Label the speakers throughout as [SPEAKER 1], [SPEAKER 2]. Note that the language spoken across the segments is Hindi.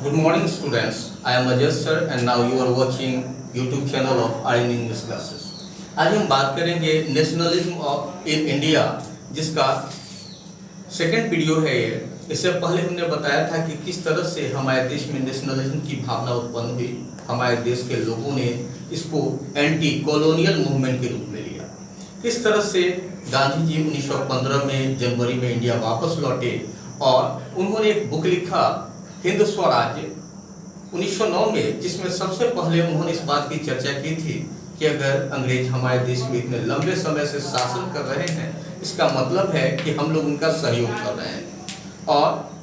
[SPEAKER 1] Good morning, students. I am Ajay sir, and now you are watching YouTube channel of Aryan English Classes. आज हम बात करेंगे नेशनलिज्म ऑफ इन इंडिया, जिसका सेकंड वीडियो है ये। इससे पहले हमने बताया था कि किस तरह से हमारे देश में नेशनलिज्म की भावना उत्पन्न हुई। हमारे देश के लोगों ने इसको एंटी कॉलोनियल मूवमेंट के रूप में लिया। किस तरह से गांधी जी 1915 में जनवरी में इंडिया वापस लौटे और उन्होंने एक बुक लिखा हिंद स्वराज्य 1909 में, जिसमें सबसे पहले उन्होंने इस बात की चर्चा की थी कि अगर अंग्रेज हमारे देश में इतने लंबे समय से शासन कर रहे हैं, इसका मतलब है कि हम लोग उनका सहयोग कर रहे हैं। और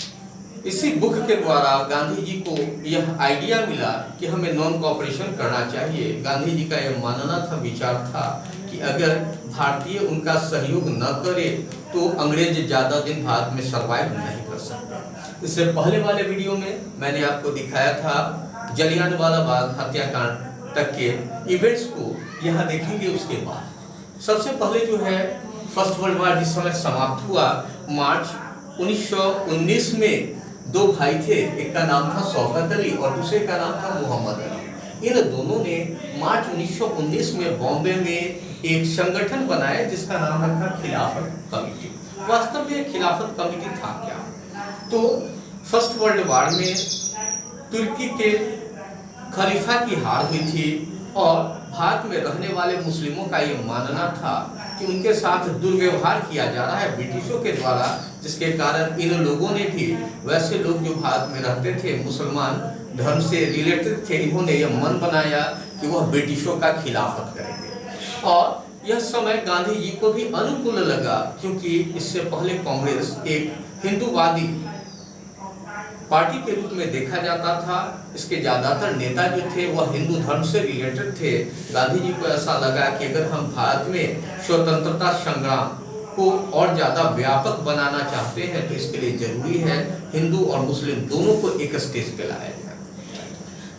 [SPEAKER 1] इसी बुक के द्वारा गांधी जी को यह आइडिया मिला कि हमें नॉन कोऑपरेशन करना चाहिए। गांधी जी का यह मानना था, विचार था कि अगर भारतीय उनका सहयोग न करे तो अंग्रेज ज़्यादा दिन भारत में सर्वाइव नहीं कर सकता। इससे पहले वाले वीडियो में मैंने आपको दिखाया था जलियांवाला बाग हत्याकांड तक के इवेंट्स को। यहाँ देखेंगे उसके बाद सबसे पहले जो है फर्स्ट वर्ल्ड वॉर जिस समय समाप्त हुआ, मार्च 1919 में दो भाई थे, एक का नाम था शौकत अली और दूसरे का नाम था मोहम्मद अली। इन दोनों ने मार्च 1919 में बॉम्बे में एक संगठन बनाया जिसका नाम रखा खिलाफत कमेटी। वास्तव में खिलाफत कमेटी था क्या? तो फर्स्ट वर्ल्ड वॉर में तुर्की के खलीफा की हार हुई थी और भारत में रहने वाले मुस्लिमों का ये मानना था कि उनके साथ दुर्व्यवहार किया जा रहा है ब्रिटिशों के द्वारा, जिसके कारण इन लोगों ने भी वैसे लोग जो भारत में रहते थे, मुसलमान धर्म से रिलेटेड थे, इन्होंने यह मन बनाया कि वह ब्रिटिशों का खिलाफत करेंगे। और यह समय गांधी जी को भी अनुकूल लगा, क्योंकि इससे पहले कांग्रेस एक हिंदूवादी पार्टी के रूप में देखा जाता था। इसके ज्यादातर नेता जो थे वह हिंदू धर्म से रिलेटेड थे। गांधी जी को ऐसा लगा कि अगर हम भारत में स्वतंत्रता संग्राम को और ज्यादा व्यापक बनाना चाहते हैं तो इसके लिए जरूरी है हिंदू और मुस्लिम दोनों को एक स्टेज पे लाया जाए,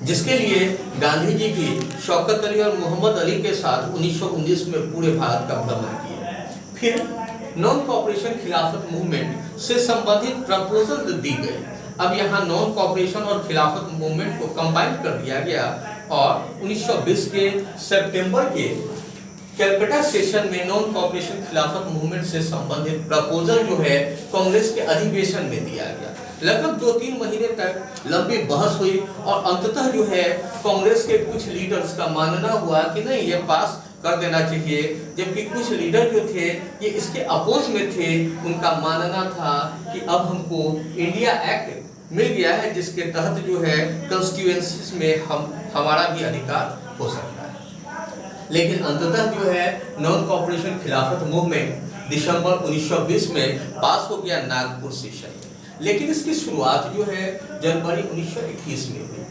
[SPEAKER 1] जिसके लिए गांधी जी भी शौकत अली और मोहम्मद अली के साथ 1919 में पूरे भारत का भ्रमण किया। फिर नॉन कोऑपरेशन खिलाफत मूवमेंट से संबंधित प्रपोजल दी गई। अब यहाँ नॉन कोऑपरेशन और खिलाफत मूवमेंट को कंबाइन कर दिया गया और 1920 के सितंबर के कैलकाटा सेशन में नॉन कोऑपरेशन खिलाफत मूवमेंट से संबंधित प्रपोजल जो है कांग्रेस के अधिवेशन में दिया गया। लगभग 2-3 महीने तक लंबी बहस हुई और अंततः जो है कांग्रेस के कुछ लीडर्स का मानना हुआ कि नहीं, ये पास कर देना चाहिए, जबकि कुछ लीडर जो थे ये इसके अपोज में थे। उनका मानना था कि अब हमको इंडिया एक्ट मिल गया है जिसके तहत जो है कॉन्स्टिट्यूएंसीज में हमारा भी अधिकार हो सकता है। लेकिन अंततः जो है नॉन कोऑपरेशन खिलाफत मूवमेंट दिसंबर 1920 में पास हो गया नागपुर सेशन में। लेकिन इसकी शुरुआत जो है जनवरी 1921 में हुई।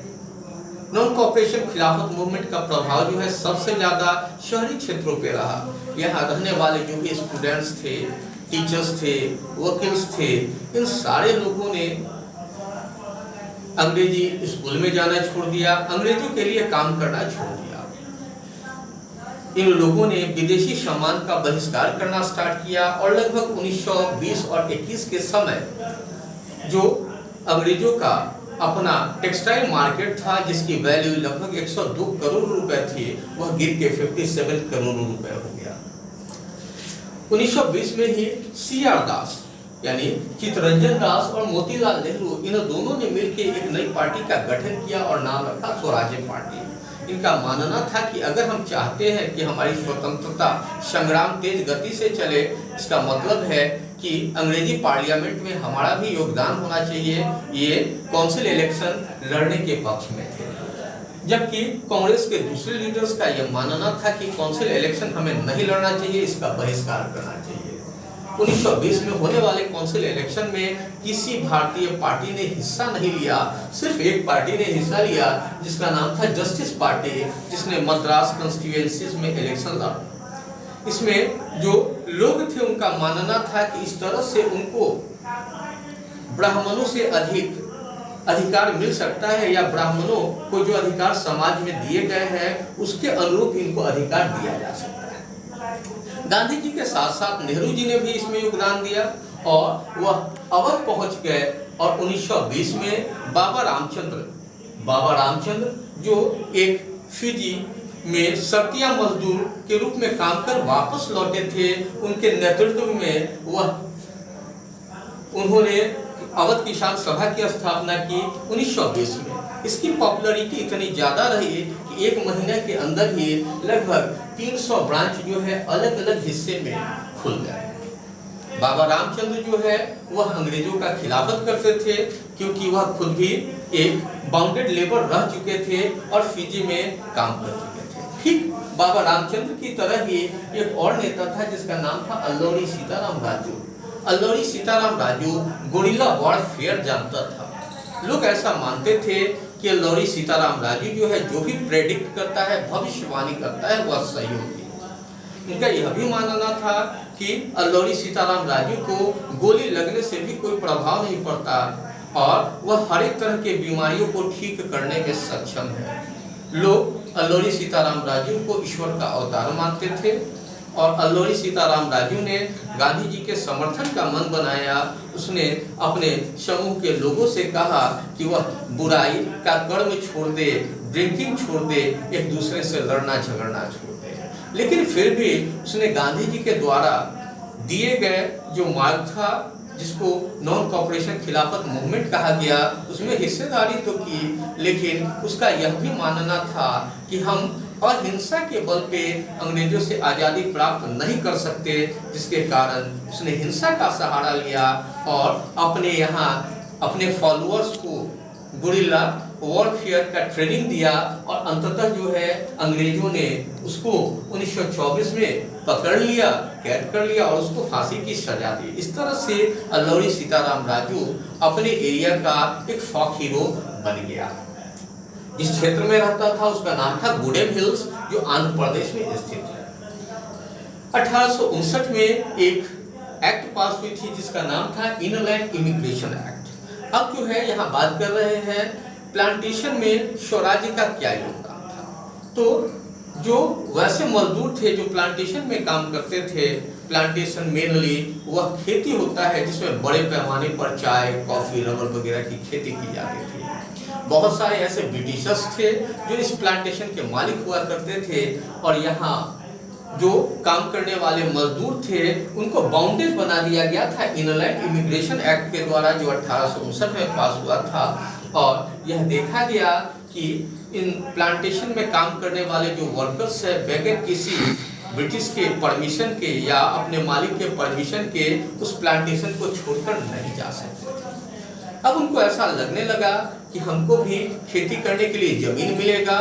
[SPEAKER 1] नॉन कोऑपरेशन खिलाफत मूवमेंट का प्रभाव जो है सबसे ज्यादा शहरी क्षेत्रों पे रहा। यहाँ रहने वाले जो भी स्टूडेंट्स थे, टीचर्स थे, वकील्स थे, इन सारे लोगों ने अंग्रेजी स्कूल में जाना छोड़ दिया, अंग्रेजों के लिए काम करना छोड़ दिया। इन लोगों ने विदेशी सामान का बहिष्कार करना स्टार्ट किया और लगभग 1920 और 21 के समय जो अंग्रेजों का अपना टेक्सटाइल मार्केट था जिसकी वैल्यू लगभग 102 करोड़ रुपए थी, वह गिर के 57 करोड़ रुपए हो गया। 1920 में ही CR दास यानी चित्तरंजन दास और मोतीलाल नेहरू, इन दोनों ने मिलकर एक नई पार्टी का गठन किया और नाम रखा स्वराज्य पार्टी। इनका मानना था कि अगर हम चाहते हैं कि हमारी स्वतंत्रता संग्राम तेज गति से चले, इसका मतलब है कि अंग्रेजी पार्लियामेंट में हमारा भी योगदान होना चाहिए। ये काउंसिल इलेक्शन लड़ने के पक्ष में थे, जबकि कांग्रेस के दूसरे लीडर्स का यह मानना था कि काउंसिल इलेक्शन हमें नहीं लड़ना चाहिए, इसका बहिष्कार करना चाहिए। 1920 में होने वाले काउंसिल इलेक्शन में किसी भारतीय पार्टी ने हिस्सा नहीं लिया, सिर्फ एक पार्टी ने हिस्सा लिया जिसका नाम था जस्टिस पार्टी, जिसने मद्रास कॉन्स्टिट्यूएंसीज में इलेक्शन लड़ा। इसमें जो लोग थे उनका मानना था कि इस तरह से उनको ब्राह्मणों से अधिक अधिकार मिल सकता है, या ब्राह्मणों को जो अधिकार समाज में दिए गए हैं उसके अनुरूप इनको अधिकार दिया जा सकता है। गांधी जी के साथ साथ नेहरू जी ने भी इसमें योगदान दिया और वह अवध पहुंच गए और 1920 में बाबा रामचंद्र जो एक फिजी में सतिया मजदूर के रूप में काम कर वापस लौटे थे, उनके नेतृत्व में उन्होंने अवध किसान सभा की स्थापना की 1920 में। इसकी पॉपुलैरिटी इतनी ज़्यादा रही कि एक महीने के अंदर ही लगभग 300 ब्रांच जो है अलग अलग हिस्से में खुल गए। बाबा रामचंद्र जो है वह अंग्रेजों का खिलाफत करते थे, क्योंकि वह खुद भी एक बाउंडेड लेबर रह चुके थे और फिजी में काम कर चुके थे। ठीक बाबा रामचंद्र की तरह ही एक और नेता था जिसका नाम था अल्लौरी सीताराम राजू। अल्लौरी सीताराम राजू गोरिल्ला वॉरफेयर जानता था। लोग ऐसा मानते थे कि अल्लौरी सीताराम राजू जो है जो भी प्रेडिक्ट करता है, भविष्यवाणी करता है, वह सही होती है। उनका यह भी मानना था कि अल्लौरी सीताराम राजू को गोली लगने से भी कोई प्रभाव नहीं पड़ता और वह हर एक तरह के बीमारियों को ठीक करने में सक्षम है। लोग अल्लौरी सीताराम राजू को ईश्वर का अवतार मानते थे और अल्लौरी सीताराम राजू ने गांधी जी के समर्थन का मन बनाया। उसने अपने समूह के लोगों से कहा कि वह बुराई का कर्म छोड़ दे, ड्रिंकिंग छोड़ दे, एक दूसरे से लड़ना झगड़ना छोड़ दे। लेकिन फिर भी उसने गांधी जी के द्वारा दिए गए जो मार्ग था, जिसको नॉन कॉपरेशन खिलाफत मूवमेंट कहा गया, उसमें हिस्सेदारी तो की, लेकिन उसका यह भी मानना था कि हम अहिंसा के बल पे अंग्रेजों से आज़ादी प्राप्त नहीं कर सकते, जिसके कारण उसने हिंसा का सहारा लिया और अपने फॉलोअर्स को गुरिल्ला वॉरफेयर का ट्रेनिंग दिया और अंततः जो है अंग्रेजों ने उसको 1924 में पकड़ लिया, कैद कर लिया और उसको फांसी की सजा दी। इस तरह से अल्लौरी सीताराम राजू अपने एरिया का एक फॉक हीरो बन गया। जिस क्षेत्र में रहता था उसका नाम था गुडेम हिल्स, जो आंध्र प्रदेश में स्थित है। 1859 में एक एक्ट पास हुई थी जिसका नाम था इनलैंड इमिग्रेशन एक्ट। अब जो है यहाँ बात कर रहे हैं प्लांटेशन में स्वराज्य का क्या योगदान था। तो जो वैसे मजदूर थे जो प्लांटेशन में काम करते थे, प्लांटेशन मेनली वह खेती होता है जिसमें बड़े पैमाने पर चाय, कॉफी, रबर वगैरह की खेती की जाती थी। बहुत सारे ऐसे ब्रिटिशर्स थे जो इस प्लांटेशन के मालिक हुआ करते थे और यहाँ जो काम करने वाले मजदूर थे उनको बाउंडेज बना दिया गया था इनलैंड इमिग्रेशन एक्ट के द्वारा, जो 1859 में पास हुआ था। और यह देखा गया कि इन प्लांटेशन में काम करने वाले जो वर्कर्स है बगैर किसी ब्रिटिश के परमिशन के या अपने मालिक के परमिशन के उस प्लांटेशन को छोड़कर नहीं जा सकते थे। अब उनको ऐसा लगने लगा कि हमको भी खेती करने के लिए जमीन मिलेगा।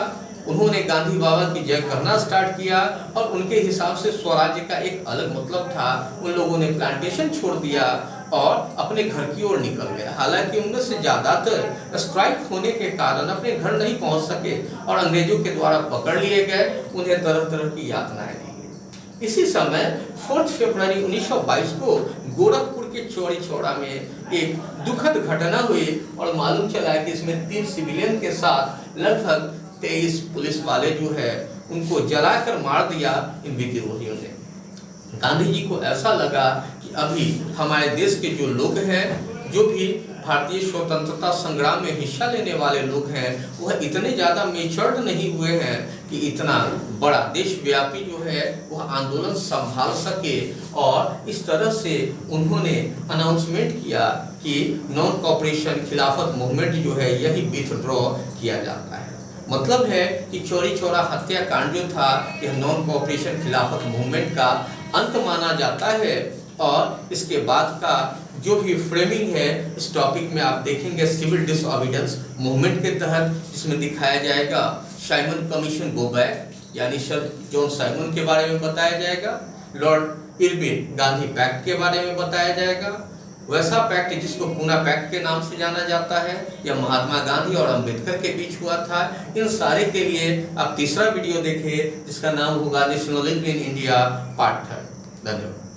[SPEAKER 1] उन्होंने गांधी बाबा की जय करना स्टार्ट किया और उनके हिसाब से स्वराज्य का एक अलग मतलब था। उन लोगों ने प्लांटेशन छोड़ दिया और अपने घर की ओर निकल गए। हालांकि उनमें से ज्यादातर स्ट्राइक होने के कारण अपने घर नहीं पहुंच सके और अंग्रेजों के द्वारा पकड़ लिए गए, उन्हें तरह तरह की यातनाएं दी गई। इसी समय 4 फरवरी 1922 को गोरखपुर के चौड़ी चौड़ा में एक दुखद घटना हुई और मालूम चला कि इसमें 3 सिविलियन के साथ लगभग 23 पुलिस वाले जो है उनको जलाकर मार दिया इन विद्रोहियों ने। गांधी जी को ऐसा लगा कि अभी हमारे देश के जो लोग हैं, जो भी भारतीय स्वतंत्रता संग्राम में हिस्सा लेने वाले लोग हैं, वह इतने ज़्यादा मेच्योर्ड नहीं हुए हैं कि इतना बड़ा देशव्यापी जो है वह आंदोलन संभाल सके। और इस तरह से उन्होंने अनाउंसमेंट किया कि नॉन कॉपरेशन खिलाफत मूवमेंट जो है यही विथड्रॉ किया जाता है। मतलब है कि चौरी चौरा हत्याकांड जो था यह नॉन कॉपरेशन खिलाफत मूवमेंट का अंत माना जाता है। और इसके बाद का जो भी फ्रेमिंग है इस टॉपिक में आप देखेंगे सिविल डिसऑबिडेंस मूवमेंट के तहत, जिसमें दिखाया जाएगा साइमन कमीशन गो बैक, यानी सर जॉन साइमन के बारे में बताया जाएगा, लॉर्ड इरविन गांधी पैक्ट के बारे में बताया जाएगा, वैसा पैक्ट जिसको पूना पैक्ट के नाम से जाना जाता है, यह महात्मा गांधी और अंबेडकर के बीच हुआ था। इन सारे के लिए आप तीसरा वीडियो देखें जिसका नाम होगा नेशनलिज्म इन इंडिया पार्ट 3। धन्यवाद।